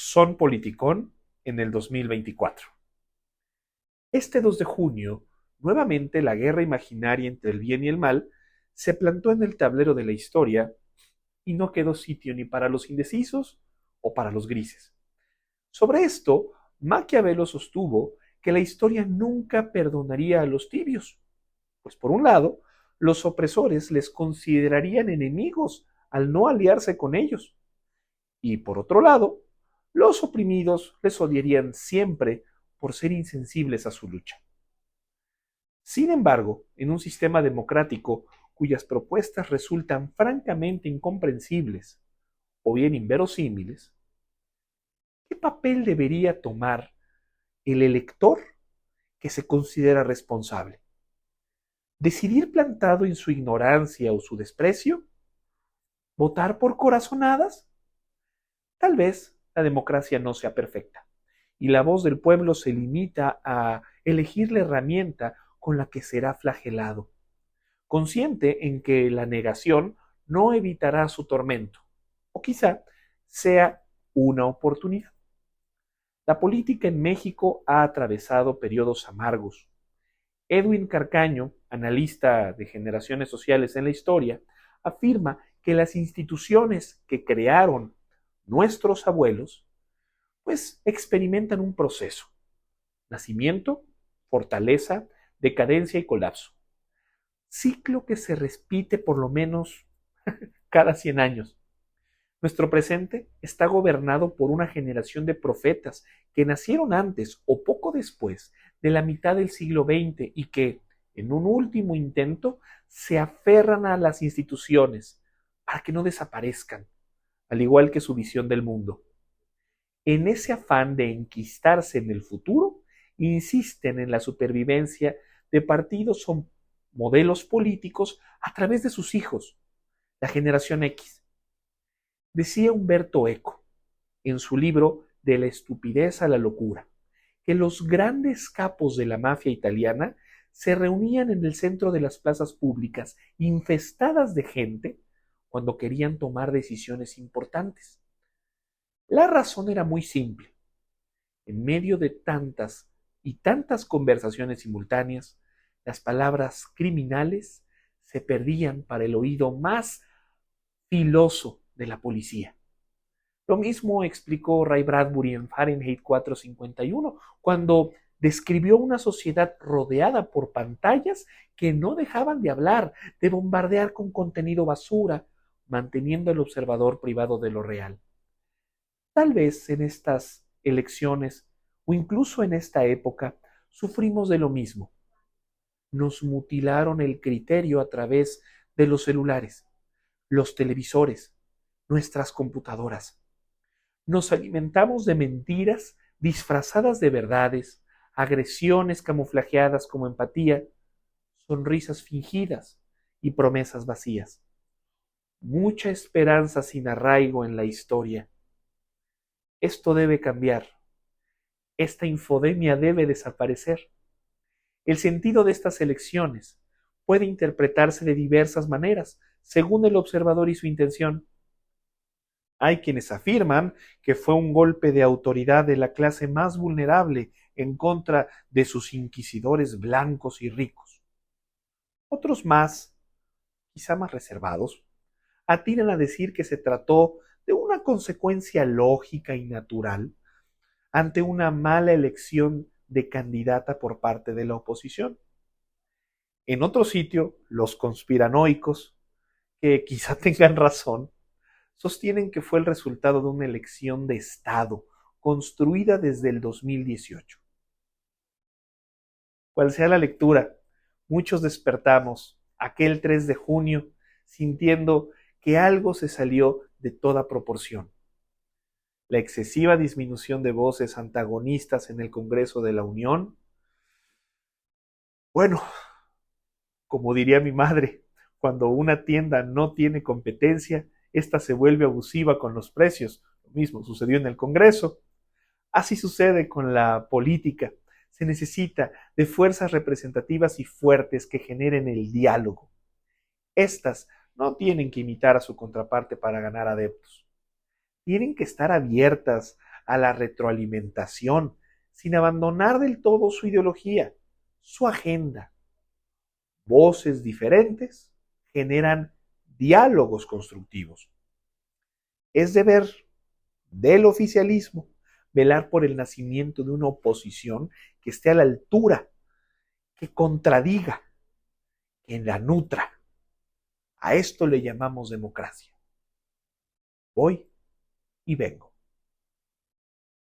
Son Politicón en el 2024. Este 2 de junio, nuevamente la guerra imaginaria entre el bien y el mal se plantó en el tablero de la historia y no quedó sitio ni para los indecisos o para los grises. Sobre esto, Maquiavelo sostuvo que la historia nunca perdonaría a los tibios, pues por un lado, los opresores les considerarían enemigos al no aliarse con ellos, y por otro lado, los oprimidos les odiarían siempre por ser insensibles a su lucha. Sin embargo, en un sistema democrático cuyas propuestas resultan francamente incomprensibles o bien inverosímiles, ¿qué papel debería tomar el elector que se considera responsable? ¿Decidir plantado en su ignorancia o su desprecio? ¿Votar por corazonadas? Tal vez la democracia no sea perfecta y la voz del pueblo se limita a elegir la herramienta con la que será flagelado, consciente en que la negación no evitará su tormento, o quizá sea una oportunidad. La política en México ha atravesado periodos amargos. Edwin Carcaño, analista de generaciones sociales en la historia, afirma que las instituciones que crearon nuestros abuelos, pues experimentan un proceso: nacimiento, fortaleza, decadencia y colapso. Ciclo que se repite por lo menos cada 100 años. Nuestro presente está gobernado por una generación de profetas que nacieron antes o poco después de la mitad del siglo XX y que, en un último intento, se aferran a las instituciones para que no desaparezcan, al igual que su visión del mundo. En ese afán de enquistarse en el futuro, insisten en la supervivencia de partidos o modelos políticos a través de sus hijos, la generación X. Decía Umberto Eco, en su libro De la estupidez a la locura, que los grandes capos de la mafia italiana se reunían en el centro de las plazas públicas, infestadas de gente, cuando querían tomar decisiones importantes. La razón era muy simple. En medio de tantas y tantas conversaciones simultáneas, las palabras criminales se perdían para el oído más filoso de la policía. Lo mismo explicó Ray Bradbury en Fahrenheit 451, cuando describió una sociedad rodeada por pantallas que no dejaban de hablar, de bombardear con contenido basura, manteniendo al observador privado de lo real. Tal vez en estas elecciones o incluso en esta época sufrimos de lo mismo. Nos mutilaron el criterio a través de los celulares, los televisores, nuestras computadoras. Nos alimentamos de mentiras disfrazadas de verdades, agresiones camuflajeadas como empatía, sonrisas fingidas y promesas vacías. Mucha esperanza sin arraigo en la historia. Esto debe cambiar. Esta infodemia debe desaparecer. El sentido de estas elecciones puede interpretarse de diversas maneras, según el observador y su intención. Hay quienes afirman que fue un golpe de autoridad de la clase más vulnerable en contra de sus inquisidores blancos y ricos. Otros más, quizá más reservados, atinan a decir que se trató de una consecuencia lógica y natural ante una mala elección de candidata por parte de la oposición. En otro sitio, los conspiranoicos, que quizá tengan razón, sostienen que fue el resultado de una elección de Estado construida desde el 2018. Cual sea la lectura, muchos despertamos aquel 3 de junio sintiendo que algo se salió de toda proporción. La excesiva disminución de voces antagonistas en el Congreso de la Unión. Bueno, como diría mi madre, cuando una tienda no tiene competencia, esta se vuelve abusiva con los precios. Lo mismo sucedió en el Congreso. Así sucede con la política. Se necesita de fuerzas representativas y fuertes que generen el diálogo. Estas no tienen que imitar a su contraparte para ganar adeptos. Tienen que estar abiertas a la retroalimentación, sin abandonar del todo su ideología, su agenda. Voces diferentes generan diálogos constructivos. Es deber del oficialismo velar por el nacimiento de una oposición que esté a la altura, que contradiga, que la nutra. A esto le llamamos democracia. Voy y vengo.